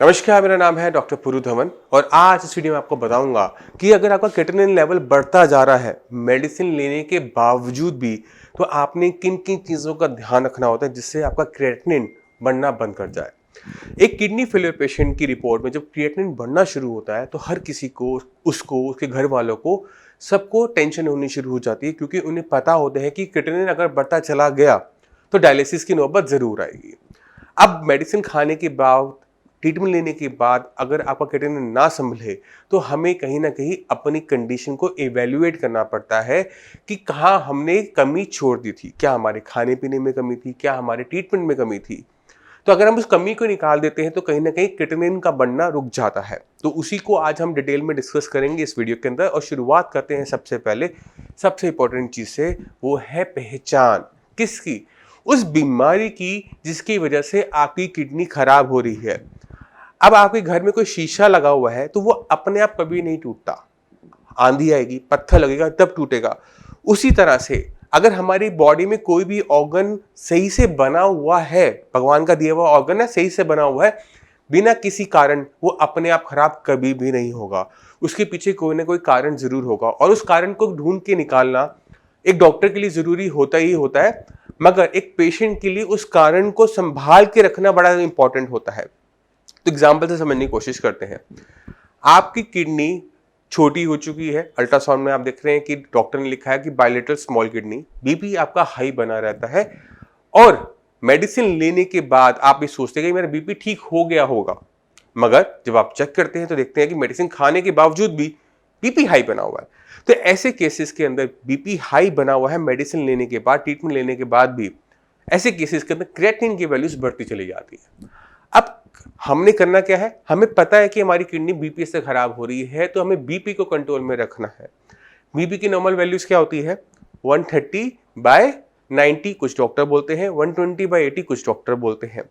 नमस्कार, मेरा नाम है डॉक्टर पुरु धवन और आज इस वीडियो में आपको बताऊंगा कि अगर आपका क्रिएटिनिन लेवल बढ़ता जा रहा है मेडिसिन लेने के बावजूद भी, तो आपने किन किन चीज़ों का ध्यान रखना होता है जिससे आपका क्रिएटिनिन बढ़ना बंद कर जाए। एक किडनी फेलियर पेशेंट की रिपोर्ट में जब क्रिएटिनिन बढ़ना शुरू होता है तो हर किसी को, उसको, उसके घर वालों को, सबको टेंशन होनी शुरू हो जाती है, क्योंकि उन्हें पता होता है कि क्रिएटिनिन अगर बढ़ता चला गया तो डायलिसिस की नौबत ज़रूर आएगी। अब मेडिसिन खाने के बाद, ट्रीटमेंट लेने के बाद अगर आपका क्रिएटिनिन ना संभले तो हमें कहीं ना कहीं अपनी कंडीशन को एवेल्युएट करना पड़ता है कि कहाँ हमने कमी छोड़ दी थी। क्या हमारे खाने पीने में कमी थी, क्या हमारे ट्रीटमेंट में कमी थी। तो अगर हम उस कमी को निकाल देते हैं तो कहीं ना कहीं क्रिएटिनिन का बढ़ना रुक जाता है। तो उसी को आज हम डिटेल में डिस्कस करेंगे इस वीडियो के अंदर। और शुरुआत करते हैं सबसे पहले सबसे इंपॉर्टेंट चीज़ से, वो है पहचान। किसकी? उस बीमारी की जिसकी वजह से आपकी किडनी खराब हो रही है। अब आपके घर में कोई शीशा लगा हुआ है तो वो अपने आप कभी नहीं टूटता, आंधी आएगी, पत्थर लगेगा तब टूटेगा। उसी तरह से अगर हमारी बॉडी में कोई भी ऑर्गन सही से बना हुआ है, भगवान का दिया हुआ ऑर्गन है, सही से बना हुआ है, बिना किसी कारण वो अपने आप खराब कभी भी नहीं होगा। उसके पीछे कोई ना कोई कारण जरूर होगा और उस कारण को ढूंढ के निकालना एक डॉक्टर के लिए जरूरी होता ही होता है, मगर एक पेशेंट के लिए उस कारण को संभाल के रखना बड़ा इंपॉर्टेंट होता है। तो एग्जाम्पल से समझने की कोशिश करते हैं। आपकी किडनी छोटी हो चुकी है, अल्ट्रासाउंड में आप देख रहे हैं कि डॉक्टर ने लिखा है कि बायलेटरल स्मॉल किडनी, बीपी आपका हाई बना रहता है और मेडिसिन लेने के बाद आप भी सोचते हैं कि मेरा बीपी ठीक हो गया होगा, मगर जब आप चेक करते हैं तो देखते हैं कि मेडिसिन खाने के बावजूद भी बीपी हाई बना हुआ है। तो ऐसे केसेस के अंदर बीपी हाई बना हुआ है मेडिसिन लेने के बाद, ट्रीटमेंट लेने के बाद भी, ऐसे केसेस के अंदर क्रिएटिनिन की वैल्यूज बढ़ती चली जाती है। अब हमने करना क्या है? हमें पता है कि हमारी किडनी बीपी से खराब हो रही है, तो हमें बीपी को कंट्रोल में रखना है। बीपी की नॉर्मल वैल्यूज क्या होती है? 130/90 कुछ डॉक्टर बोलते हैं, 120/80 कुछ डॉक्टर बोलते हैं,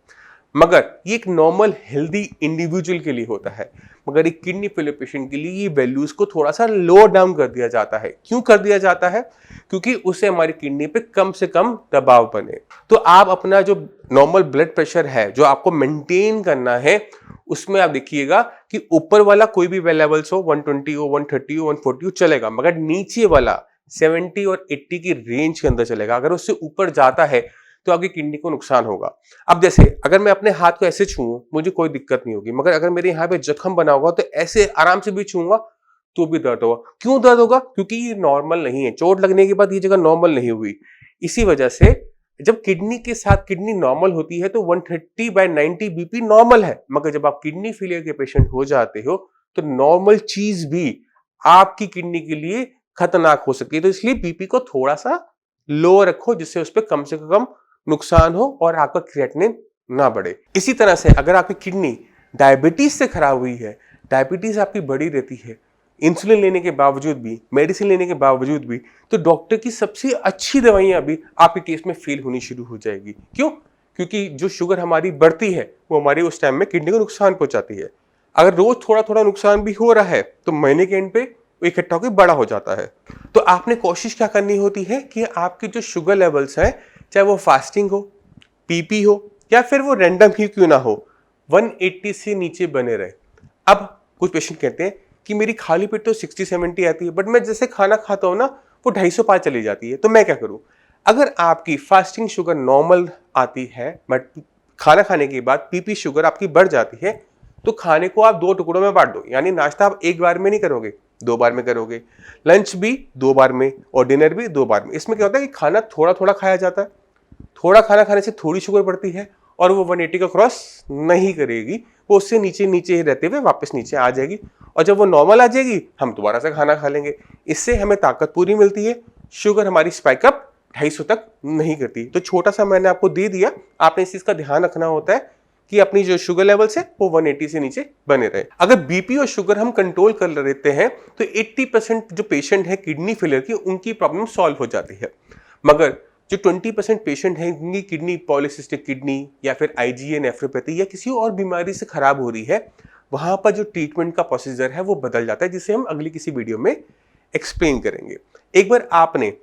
मगर ये एक नॉर्मल हेल्दी इंडिविजुअल के लिए होता है। मगर एक किडनी फेलियर पेशेंट के लिए ये वैल्यूज को थोड़ा सा लो डाउन कर दिया जाता है। क्यों कर दिया जाता है? क्योंकि उससे हमारी किडनी पे कम से कम दबाव बने। तो आप अपना जो नॉर्मल ब्लड प्रेशर है जो आपको मेंटेन करना है, उसमें आप देखिएगा कि ऊपर वाला कोई भी लेवल्स हो, 120 हो, 130 हो, 140 हो, चलेगा, मगर नीचे वाला 70 और 80 की रेंज के अंदर चलेगा। अगर उससे ऊपर जाता है तो आपकी किडनी को नुकसान होगा। अब जैसे अगर मैं अपने हाथ को ऐसे छूऊं मुझे कोई दिक्कत नहीं होगी, मगर अगर मेरे यहाँ पे जख्म बना होगा तो ऐसे आराम से भी छूंगा तो भी दर्द होगा। क्यों दर्द होगा? क्योंकि ये नॉर्मल नहीं है। चोट लगने के बाद ये जगह नॉर्मल नहीं हुई। इसी वजह से जब किडनी के साथ किडनी नॉर्मल होती है तो 130/90 बीपी नॉर्मल है, मगर जब आप किडनी फेलियर के पेशेंट हो जाते हो तो नॉर्मल चीज भी आपकी किडनी के लिए खतरनाक हो सकती है। तो इसलिए बीपी को थोड़ा सा लो रखो, जिससे उस पर कम से कम नुकसान हो और आपका क्रिएटिनिन ना बढ़े। इसी तरह से अगर आपकी किडनी डायबिटीज से खराब हुई है, डायबिटीज आपकी बढ़ी रहती है, इंसुलिन लेने के बावजूद भी, मेडिसिन लेने के बावजूद भी, तो डॉक्टर की सबसे अच्छी दवाइयां भी आपके केस में फेल होनी शुरू हो जाएगी। क्यों? क्योंकि जो शुगर हमारी बढ़ती है वो हमारी उस टाइम में किडनी को नुकसान पहुंचाती है। अगर रोज थोड़ा थोड़ा नुकसान भी हो रहा है तो महीने के एंड पे वो इकट्ठा होकर बड़ा हो जाता है। तो आपने कोशिश क्या करनी होती है कि आपके जो शुगर लेवल्स हैं, चाहे वो फास्टिंग हो, पीपी हो, या फिर वो रैंडम ही क्यों ना हो, 180 से नीचे बने रहे। अब कुछ पेशेंट कहते हैं कि मेरी खाली पेट तो 60-70 आती है, बट मैं जैसे खाना खाता हूं ना वो 250 पार चली जाती है, तो मैं क्या करूं? अगर आपकी फास्टिंग शुगर नॉर्मल आती है बट खाना खाने के बाद पीपी शुगर आपकी बढ़ जाती है, तो खाने को आप 2 टुकड़ों में बांट दो। यानी नाश्ता आप एक बार में नहीं करोगे, 2 बार में करोगे, लंच भी 2 बार में और डिनर भी 2 बार में। इसमें क्या होता है कि खाना थोड़ा थोड़ा खाया जाता है। थोड़ा खाना खाने से थोड़ी शुगर बढ़ती है और वो 180 का क्रॉस नहीं करेगी, वो उससे नीचे नीचे ही रहते हुए वापस नीचे आ जाएगी, और जब वो नॉर्मल आ जाएगी हम दोबारा से खाना खा लेंगे। इससे हमें ताकत पूरी मिलती है, शुगर हमारी स्पाइक अप 250 तक नहीं करती। तो छोटा सा मैंने आपको दे दिया, आपने इस चीज का ध्यान रखना होता है कि अपनी जो शुगर लेवल्स है वो 180 से नीचे बने रहे। अगर बीपी और शुगर हम कंट्रोल कर लेते हैं तो 80% जो पेशेंट है किडनी फेलियर की, उनकी प्रॉब्लम सॉल्व हो जाती है। मगर जो 20% पेशेंट हैं जिनकी किडनी पॉलीसिस्टिक किडनी या फिर आईजीए नेफ्रोपैथी या किसी और बीमारी से खराब हो रही है, वहां पर जो ट्रीटमेंट का प्रोसीजर है वो बदल जाता है, जिसे हम अगली किसी वीडियो में एक्सप्लेन करेंगे। एक बार आपने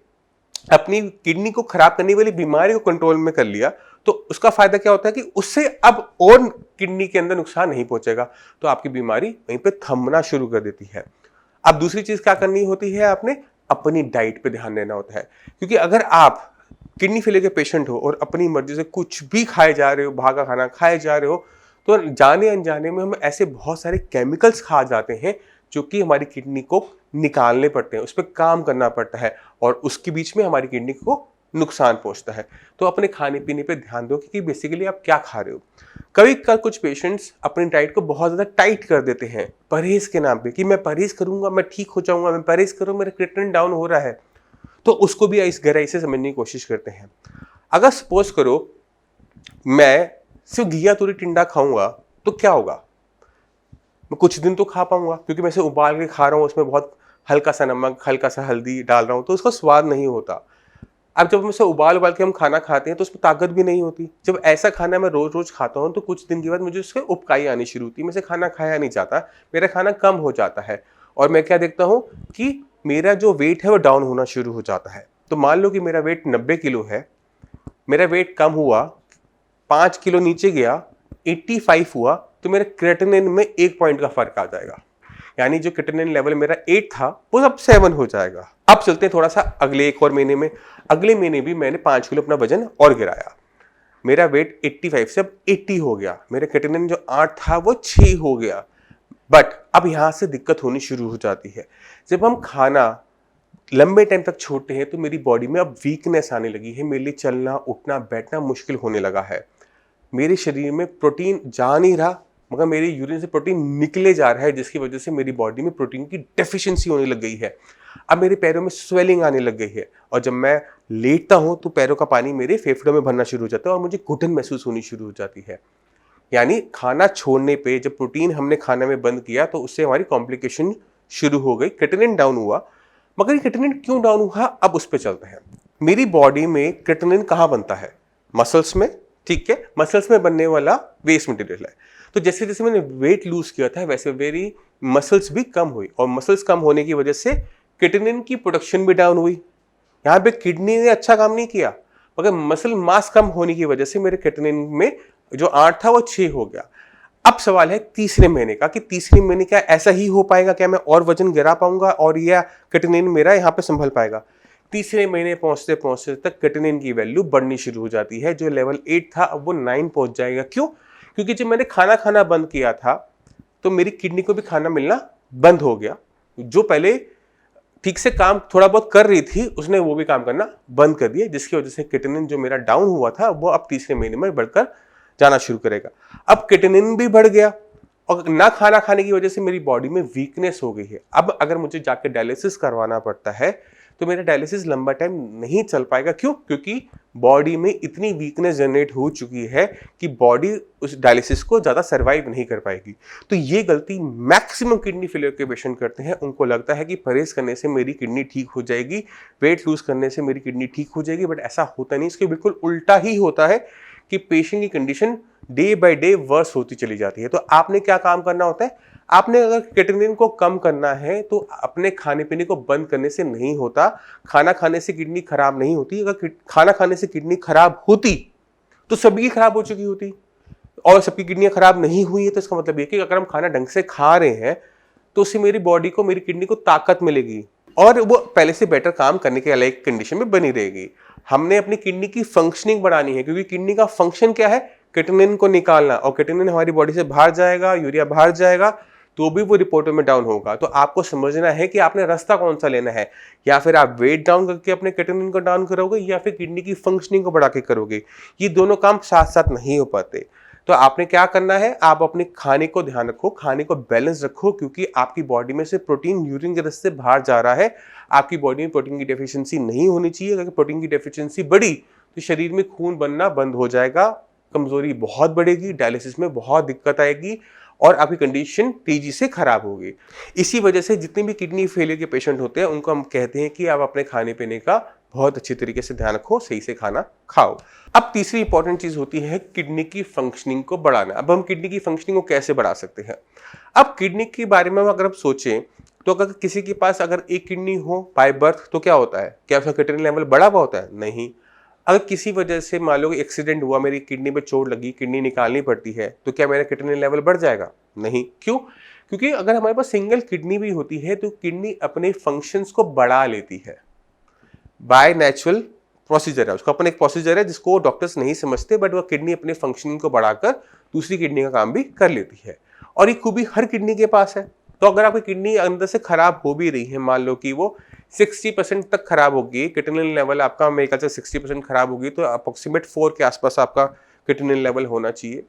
अपनी किडनी को खराब करने वाली बीमारी को कंट्रोल में कर लिया, तो उसका फायदा क्या होता है कि उससे अब और किडनी के अंदर नुकसान नहीं पहुंचेगा, तो आपकी बीमारी वहीं पे थमना शुरू कर देती है। अब दूसरी चीज क्या करनी होती है, आपने अपनी डाइट पे ध्यान देना होता है, क्योंकि अगर आप किडनी फेलियर के पेशेंट हो और अपनी मर्जी से कुछ भी खाए जा रहे हो, भागा खाना खाए जा रहे हो, तो जाने अनजाने में हम ऐसे बहुत सारे केमिकल्स खा जाते हैं जो कि हमारी किडनी को निकालने पड़ते हैं, उस पर काम करना पड़ता है और उसके बीच में हमारी किडनी को नुकसान पहुंचता है। तो अपने खाने पीने पे ध्यान दो कि बेसिकली आप क्या खा रहे हो। कभी कभी कुछ पेशेंट्स अपनी डाइट को बहुत ज़्यादा टाइट कर देते हैं परहेज के नाम पे, कि मैं परहेज करूंगा मैं ठीक हो जाऊंगा, मैं परहेज करूँ मेरा क्रिएटिनिन डाउन हो रहा है, तो उसको भी इस गहराई से समझने की कोशिश करते हैं। अगर सपोज करो मैं सिर्फ घिया तुरी टिंडा खाऊंगा तो क्या होगा, मैं कुछ दिन तो खा पाऊंगा क्योंकि मैं इसे उबाल के खा रहा हूँ, उसमें बहुत हल्का सा नमक हल्का सा हल्दी डाल रहा हूँ, तो उसका स्वाद नहीं होता। अब जब हम उसे उबाल के हम खाना खाते हैं तो उसमें ताकत भी नहीं होती। जब ऐसा खाना मैं रोज रोज खाता हूँ तो कुछ दिन के बाद मुझे उससे उबकाई आनी शुरू होती है, मैं से खाना खाया नहीं जाता, मेरा खाना कम हो जाता है और मैं क्या देखता हूँ कि मेरा जो वेट है वो डाउन होना शुरू हो जाता है। तो मान लो कि मेरा वेट 90 किलो है, मेरा वेट कम हुआ, 5 किलो नीचे गया, 85 हुआ, तो मेरे क्रेटिनिन में 1 पॉइंट का फर्क आ जाएगा, यानी जो क्रेटिनिन लेवल मेरा 8 था वो अब 7 हो जाएगा। अब चलते हैं थोड़ा सा अगले एक और महीने में। अगले महीने भी मैंने 5 किलो अपना वजन और गिराया, मेरा वेट 85 से अब 80 हो गया, मेरा क्रेटिनिन जो 8 था वो 6 हो गया। बट अब यहां से दिक्कत होनी शुरू हो जाती है, जब हम खाना लंबे टाइम तक छोड़ते हैं तो मेरी बॉडी में अब वीकनेस आने लगी है, मेरे लिए चलना उठना बैठना मुश्किल होने लगा है, मेरे शरीर में प्रोटीन जा नहीं रहा मगर मेरे यूरिन से प्रोटीन निकले जा रहा है, जिसकी वजह से मेरी बॉडी में प्रोटीन की डेफिशिएंसी होने लग गई है। अब मेरे पैरों में स्वेलिंग आने लग गई है और जब मैं लेटता हूं तो पैरों का पानी मेरे फेफड़ों में भरना शुरू हो जाता है और मुझे घुटन महसूस होनी शुरू हो जाती है। यानी खाना छोड़ने पे जब प्रोटीन हमने खाने में बंद किया तो उससे हमारी कॉम्प्लिकेशन शुरू हो गई, क्रेटिनिन डाउन हुआ। मगर ये क्रेटिनिन क्यों डाउन हुआ, अब उस पर चलते हैं। मेरी बॉडी में क्रेटिनिन कहाँ बनता है, मसल्स में, ठीक है, मसल्स में बनने वाला वेस्ट मटेरियल है। तो जैसे जैसे मैंने वेट लूज किया था वैसे मेरी मसल्स भी कम हुई और मसल्स कम होने की वजह से क्रेटिनिन की प्रोडक्शन भी डाउन हुई। यहाँ पे किडनी ने अच्छा काम नहीं किया मगर मसल मास कम होने की वजह से मेरे क्रेटिनिन में जो 8 था वो 6 हो गया। अब सवाल है तीसरे महीने का कि तीसरे महीने क्या ऐसा ही हो पाएगा, क्या मैं और वजन गिरा पाऊंगा और यह क्रेटिनिन मेरा यहाँ पे संभल पाएगा। तीसरे महीने पहुंचते पहुंचते तक क्रेटिनिन की वैल्यू बढ़नी शुरू हो जाती है, जो लेवल 8 था अब वो 9 पहुंच जाएगा। क्यों? क्योंकि जब मैंने खाना खाना बंद किया था तो मेरी किडनी को भी खाना मिलना बंद हो गया, जो पहले ठीक से काम थोड़ा बहुत कर रही थी उसने वो भी काम करना बंद कर दिया, जिसकी वजह से क्रेटिनिन जो मेरा डाउन हुआ था वो अब तीसरे महीने में बढ़कर जाना शुरू करेगा। अब क्रेटिनिन भी बढ़ गया और ना खाना खाने की वजह से मेरी बॉडी में वीकनेस हो गई है। अब अगर मुझे जाके डायलिसिस करवाना पड़ता है तो मेरा डायलिसिस लंबा टाइम नहीं चल पाएगा। क्यों? क्योंकि बॉडी में इतनी वीकनेस जनरेट हो चुकी है कि बॉडी उस डायलिसिस को ज़्यादा सर्वाइव नहीं कर पाएगी। तो ये गलती मैक्सिमम किडनी फेलियर के पेशेंट करते हैं। उनको लगता है कि परहेज करने से मेरी किडनी ठीक हो जाएगी, वेट लूज करने से मेरी किडनी ठीक हो जाएगी, बट ऐसा होता नहीं। इसके बिल्कुल उल्टा ही होता है कि पेशेंट की condition day by day worse होती चली जाती है। तो आपने क्या काम करना होता है, आपने अगर क्रेटिनिन को कम करना है तो अपने खाने पीने को बंद करने से नहीं होता। खाना खाने से किडनी खराब नहीं होती। अगर खाना खाने से किडनी खराब होती तो सभी खराब हो चुकी होती और सबकी किडनियां खराब नहीं हुई है। तो इसका मतलब ये कि अगर हम खाना ढंग से खा रहे हैं तो उससे मेरी बॉडी को, मेरी किडनी को ताकत मिलेगी और वो पहले से बेटर काम करने के अलग कंडीशन में बनी रहेगी। हमने अपनी किडनी की फंक्शनिंग बढ़ानी है, क्योंकि किडनी का फंक्शन क्या है, क्रेटिनिन को निकालना, और क्रेटिनिन हमारी बॉडी से बाहर जाएगा, यूरिया बाहर जाएगा तो भी वो रिपोर्टों में डाउन होगा। तो आपको समझना है कि आपने रास्ता कौन सा लेना है, या फिर आप वेट डाउन करके अपने क्रेटिनिन को डाउन करोगे या फिर किडनी की फंक्शनिंग को बढ़ा के करोगे। ये दोनों काम साथ साथ नहीं हो पाते। तो आपने क्या करना है, आप अपने खाने को ध्यान रखो, खाने को बैलेंस रखो, क्योंकि आपकी बॉडी में से प्रोटीन यूरिन के रास्ते बाहर जा रहा है। आपकी बॉडी में प्रोटीन की डेफिशिएंसी नहीं होनी चाहिए। अगर प्रोटीन की डेफिशिएंसी बढ़ी तो शरीर में खून बनना बंद हो जाएगा, कमजोरी बहुत बढ़ेगी, डायलिसिस में बहुत दिक्कत आएगी और आपकी कंडीशन तेजी से खराब होगी। इसी वजह से जितने भी किडनी फेलियर के पेशेंट होते हैं उनको हम कहते हैं कि आप अपने खाने पीने का बहुत अच्छे तरीके से ध्यान रखो, सही से खाना खाओ। अब तीसरी इंपॉर्टेंट चीज होती है किडनी की फंक्शनिंग को बढ़ाना। अब हम किडनी की फंक्शनिंग को कैसे बढ़ा सकते हैं? अब किडनी के बारे में अगर आप सोचें तो अगर किसी के पास अगर एक किडनी हो बाय बर्थ तो क्या होता है, क्या उसका क्रिएटिनिन लेवल बढ़ा हुआ होता है? नहीं। अगर किसी वजह से मान लो एक्सीडेंट हुआ, मेरी किडनी पे चोट लगी, किडनी निकालनी पड़ती है, तो क्या मेरा क्रिएटिनिन लेवल बढ़ जाएगा? नहीं। क्यों? क्योंकि अगर हमारे पास सिंगल किडनी भी होती है तो किडनी अपने फंक्शंस को बढ़ा लेती है, बाय नेचुरल प्रोसीजर है, उसका अपना एक प्रोसीजर है जिसको डॉक्टर्स नहीं समझते, बट वह किडनी अपने फंक्शनिंग को बढ़ाकर दूसरी किडनी का काम भी कर लेती है, और ये खूबी हर किडनी के पास है। तो अगर आपकी किडनी अंदर से खराब हो भी रही है, मान लो कि वो 60% तक खराब होगी, क्रिएटिनिन लेवल आपका मेरे ख्याल से 60% खराब होगी, तो अप्रोक्सीमेट 4 के आसपास आपका क्रिएटिनिन लेवल होना चाहिए।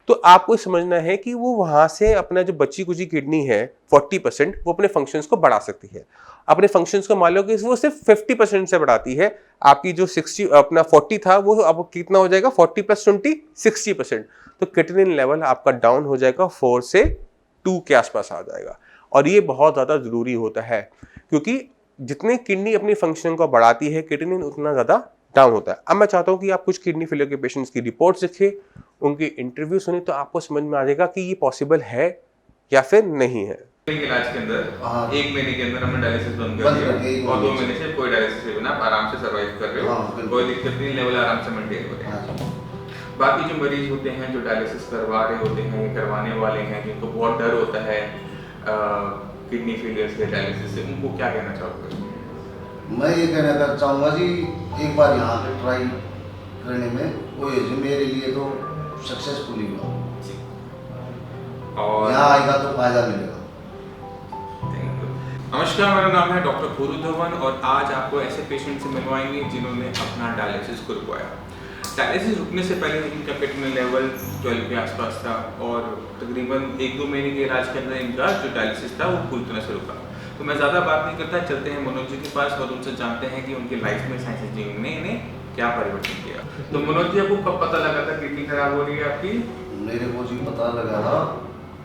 तो आपको समझना है कि वो वहां से अपना जो बची कुची किडनी है 40% वो अपने फंक्शंस को बढ़ा सकती है। अपने फंक्शंस को मान लो कि वो सिर्फ 50% से बढ़ाती है, आपकी जो 60 अपना 40 था वो अब कितना हो जाएगा, 40 + 20 60%। तो क्रिएटिनिन लेवल आपका डाउन हो जाएगा, 4 से 2 के आसपास आ जाएगा। और ये बहुत ज़्यादा ज़रूरी होता है, क्योंकि जितने किडनी अपनी फंक्शन को बढ़ाती है क्रिएटिनिन उतना ज़्यादा डाउन होता है। अब मैं चाहता हूँ कि आप कुछ किडनी फेलियर के पेशेंट्स की रिपोर्ट्स लिखें, उनकी इंटरव्यू सुनी, तो आपको समझ में आ जाएगा कि ये पॉसिबल है या फिर नहीं है। इलाज के अंदर 1 महीने के अंदर हमने डायलिसिस बंद कर दिया और 2 महीने से कोई डायलिसिस से बिना आप आराम से सर्वाइव कर रहे हो, कोई दिक्कत नहीं, लेवल आराम से मेंटेन हो रहे हैं। बाकी जो मरीज होते हैं जो डायलिसिस करवा रहे होते हैं, करवाने वाले हैं, जिनको बहुत डर होता है किडनी फेलियर से, डायलिसिस से, उनको क्या कहना चाहोगे? मैं ये कहना चाहूँगा जी, एक बार यहाँ पे ट्राई करने में वो मेरे लिए तो सक्सेसफुल ही हुआ, और यहाँ आएगा तो फायदा मिलेगा। नमस्कार, मेरा नाम है डॉक्टर गुरु धवन और आज आपको ऐसे पेशेंट से मिलवाएंगे जिन्होंने अपना डायलिसिस को रुकवाया। डायलिसिस रुकने से पहले इनका क्रिएटिनिन लेवल 12 के आसपास था और तकरीबन 1-2 महीने के इलाज के अंदर इनका जो डायलिसिस था वो पूरी तरह से रुका। तो मैं ज़्यादा बात नहीं करता, चलते हैं मनोज जी के पास और उनसे जानते हैं कि उनकी लाइफ में साइंस जी ने इन्हें क्या परिवर्तन किया। तो मनोज जी, आपको कब पता लगा था किडनी खराब हो रही है आपकी? मेरे को जी पता लगा था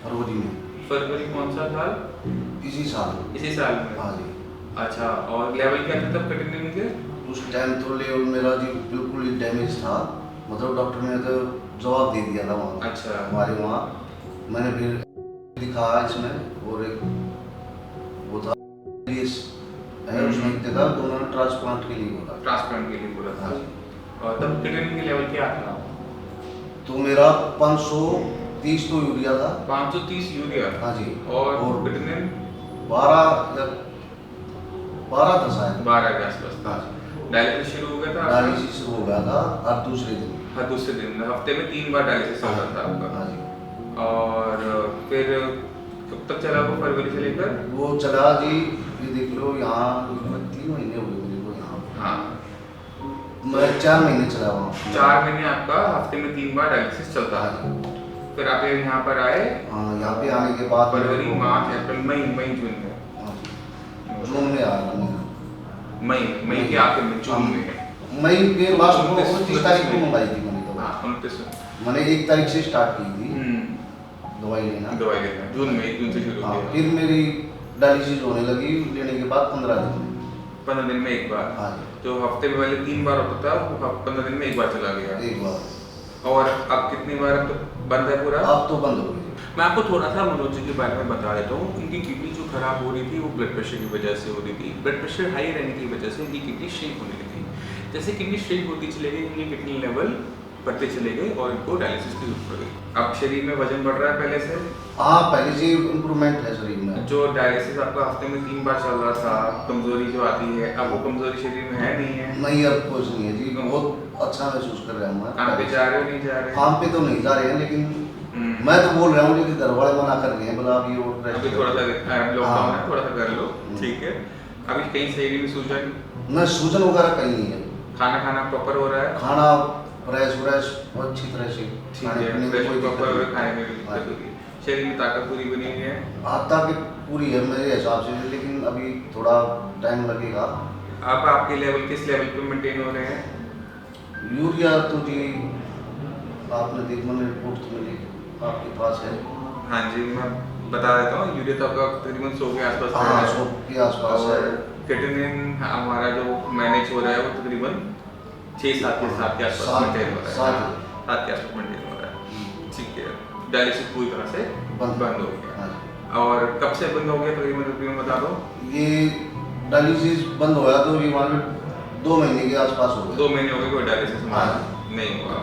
फरवरी में। फरवरी कौन सा साल? इसी साल। इसी साल में? हाँ जी। अच्छा, और लेवल क्या था तब क्रिएटिनिन के? उस टाइम तो लेवल मेरा जी बिल्कुल ही डैमेज था, मतलब डॉक्टर ने तो जवाब दे दिया था वहाँ। अच्छा। हमारे वहाँ मैंने फिर दिखाया इसमें, और एक वो था है उसमें देखा, दोनों ट्रांसप्लांट के लिए बोला। ट्रांसप्लांट के लिए बोला था। हाँ जी। और तब क्रिएटिनिन के लेवल क्या था? तो मेरा 530 तो यूरिया था। 530 यूरिया? हाँ जी। और क्रिएटिनिन 12 था शायद। 12 के आसपास था। हाँ जी। डायलिसिस शुरू हो गया था? डायलिसिस शुरू हो गया था हर दूसरे दिन। हर दूसरे दिन, हफ्ते में 3 बार डायलिसिस होता था आपका? हाँ जी। और फिर कब तक चला वो, फरवरी से लेकर? वो चला जी, ये देख लो यहाँ 3 महीने हो गए मुझे को यहाँ। हाँ। मैं 4 महीने चला वहाँ। 4 महीने आपका हफ्ते में 3 बार डायलिसिस चलता है। फिर आप यहाँ पर आए? हाँ, यहाँ पे आने के बाद फरवरी, मार्च, अप्रैल, मई, जून में? जून में आया मैं। मई के आखिर में, जून में? मई के लास्ट को 29 तारीख को मंगाई थी मैंने तो। हाँ, 29। मैंने 1 तारीख से स्टार्ट की थी दवाई लेना। जून से शुरू हाँ, किया। फिर मेरी डायलिसिस होने लगी, लेने के बाद 15 दिन में। 15 दिन में एक बार? हाँ। जो हफ्ते में पहले 3 बार होता था वो 15 दिन में एक बार चला गया? एक बार। और अब कितनी बार? अब तो बंद है पूरा? अब तो बंद हो गई। मैं आपको थोड़ा सा मनोज जी के बारे में बता देता हूँ। उनकी किडनी जो खराब हो रही थी वो ब्लड प्रेशर की वजह से हो रही थी। ब्लड प्रेशर हाई रहने की वजह से उनकी किडनी श्रिंक होने लगी। जैसे किडनी श्रिंक होती चली गई, उनकी किडनी लेवल बढ़ते चले गए और इनको डायलिसिस की जरूरत पड़ गई। अब शरीर में वजन बढ़ रहा है पहले से? हाँ, पहले से इम्प्रूवमेंट है शरीर में। जो डायलिसिस आपका हफ्ते में 3 बार चल रहा था, कमजोरी जो आती है, अब वो कमजोरी शरीर में है नहीं है? नहीं, अब कुछ नहीं है जी, बहुत अच्छा महसूस कर रहा हूँ मैं। काम पे जा रहे हो, नहीं जा रहे? काम पे तो नहीं जा रहे हैं, लेकिन मैं तो बोल रहा हूँ, लेकिन घर वाले मना कर रहे हैं, बोला अभी वो अभी थोड़ा सा लॉकडाउन है, थोड़ा सा कर लो, ठीक है। अभी कहीं शरीर में सूजन? न सूजन वगैरह कहीं नहीं है। खाना प्रॉपर हो रहा है? खाना फ्रेश अच्छी तरह से, ठीक है, फ्रेश प्रॉपर हो रहा है, खाने में भी दिक्कत होती है। शरीर में ताकत पूरी बनी हुई है? ताकत पूरी है मेरे हिसाब से, लेकिन अभी थोड़ा टाइम लगेगा। अब आपके लेवल किस लेवल पे मेंटेन हो रहे हैं? यूरिया तो जी आपने देख, मैंने रिपोर्ट तो मिली आपके पास है। हाँ जी, मैं बता देता हूँ। यूरिया तो आपका तकरीबन 100 के आसपास है। हाँ, 100 के आसपास है। क्रिएटिनिन हमारा जो मैनेज हो रहा है वो तकरीबन 6-7 के आसपास मेंटेन हो रहा है। 7 के आसपास मेंटेन हो रहा है, ठीक है। डायलिसिस पूरी तरह से बंद हो गया। और कब से बंद हो गया तकरीबन बता दो। ये डायलिसिस बंद होया तो ये मान 2 महीने के आसपास हो गए। 2 महीने हो गए कोई डायलिसिस हाँ। नहीं हुआ।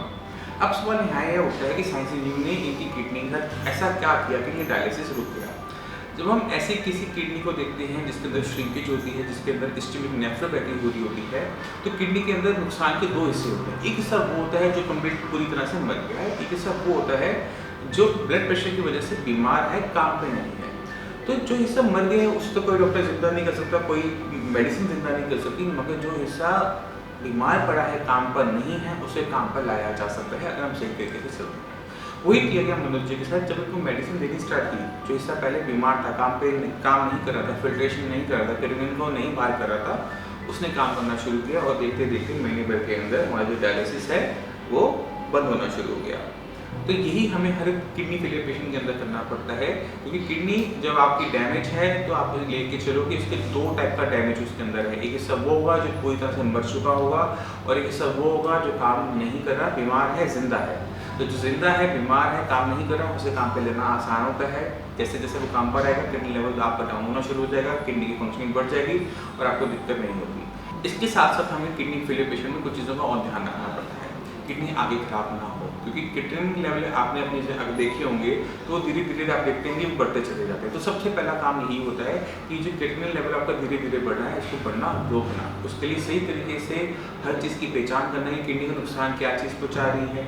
अब सवाल यहाँ यह उठता है कि साइंस इंजीनियर ने इनकी किडनी का ऐसा क्या किया कि ये डायलिसिस रुक गया। जब हम ऐसे किसी किडनी को देखते हैं जिसके अंदर श्रिंकेज होती है, जिसके अंदर इस्केमिक नेफ्रोपैथी हो रही होती है, तो किडनी के अंदर नुकसान के 2 हिस्से होते हैं। एक हिस्सा वो होता है जो कंप्लीट पूरी तरह से मर गया है, एक हिस्सा वो होता है जो ब्लड प्रेशर की वजह से बीमार है, काम पे नहीं है। तो जो हिस्सा मर गया है उससे तो कोई डॉक्टर जिंदा नहीं कर सकता, कोई मेडिसिन जिंदा नहीं कर सकती, मगर जो हिस्सा बीमार पड़ा है, काम पर नहीं है, उसे काम पर लाया जा सकता है अगर हम सही तरीके से चलते हैं। वही किया गया मनोज जी के साथ। जब उनको मेडिसिन देनी स्टार्ट की, जो हिस्सा पहले बीमार था, काम नहीं कर रहा था, फिल्ट्रेशन नहीं कर रहा था, किडनी को नहीं बाहर कर रहा था, उसने काम करना शुरू किया और देखते देखते महीने भर के अंदर हमारा जो डायलिसिस है वो बंद होना शुरू हो गया। तो यही हमें हर किडनी फेलियर पेशेंट के अंदर करना पड़ता है, क्योंकि किडनी जब आपकी डैमेज है तो आप लेके चलो कि उसके 2 टाइप का डैमेज उसके अंदर है। एक हिस्सा वो होगा जो पूरी तरह से मर चुका होगा और एक हिस्सा वो होगा जो काम नहीं कर रहा, बीमार है, जिंदा है। तो जो जिंदा है, बीमार है, काम नहीं कर रहा, उसे काम पे लेना आसान होता है। जैसे जैसे वो काम पर आएगा, किडनी लेवल आपका डाउन होना शुरू हो जाएगा, किडनी की फंक्शनिंग बढ़ जाएगी और आपको दिक्कत नहीं होगी। इसके साथ साथ हमें किडनी फेलियर पेशेंट में कुछ चीज़ों का और ध्यान रखना पड़ता है, किडनी आगे खराब ना हो, क्योंकि किडनी लेवल आपने अपनी अगर देखे होंगे तो धीरे धीरे आप देखते हैं कि बढ़ते चले जाते हैं। तो सबसे पहला काम यही होता है कि जो किडनी लेवल आपका धीरे धीरे बढ़ रहा है, इसको बढ़ना रोकना। उसके लिए सही तरीके से हर चीज़ की पहचान करना है, किडनी का नुकसान क्या चीज़ पहुँचा रही है,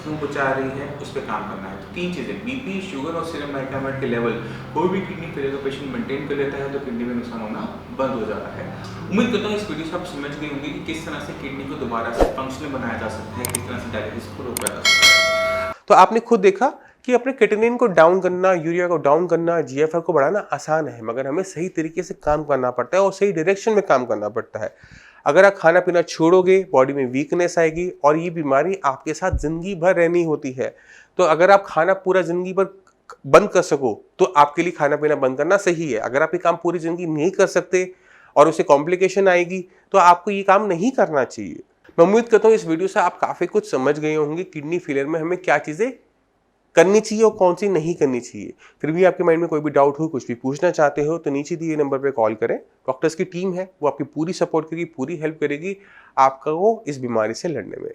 क्यों पहुँचा रही है, उस पर काम करना है। तो 3 चीज़ें, बीपी, शुगर और सीरम नाइट्रामेट के लेवल कोई भी किडनी फेलियर का पेशेंट मेंटेन कर लेता है तो किडनी में नुकसान होना बंद हो जाता है। उम्मीद करता हूँ इस वीडियो से आप समझ गए होंगे कि किस तरह से किडनी को दोबारा से फंक्शनल बनाया जा सकता है, किस तरह से डायलिसिस को रोका जा सकता है। तो आपने खुद देखा कि अपने क्रिएटिनिन को डाउन करना, यूरिया को डाउन करना, जीएफआर को बढ़ाना आसान है, मगर हमें सही तरीके से काम करना पड़ता है और सही डायरेक्शन में काम करना पड़ता है। अगर आप खाना पीना छोड़ोगे, बॉडी में वीकनेस आएगी और ये बीमारी आपके साथ जिंदगी भर रहनी होती है। तो अगर आप खाना पूरा जिंदगी भर बंद कर सको तो आपके लिए खाना पीना बंद करना सही है। अगर आप ये काम पूरी जिंदगी नहीं कर सकते और उसे कॉम्प्लिकेशन आएगी तो आपको ये काम नहीं करना चाहिए। मैं उम्मीद करता हूँ इस वीडियो से आप काफ़ी कुछ समझ गए होंगे किडनी फेलियर में हमें क्या चीज़ें करनी चाहिए और कौन सी नहीं करनी चाहिए। फिर भी आपके माइंड में कोई भी डाउट हो, कुछ भी पूछना चाहते हो तो नीचे दिए नंबर पे कॉल करें। डॉक्टर्स की टीम है, वो आपकी पूरी सपोर्ट करेगी, पूरी हेल्प करेगी आपको इस बीमारी से लड़ने में।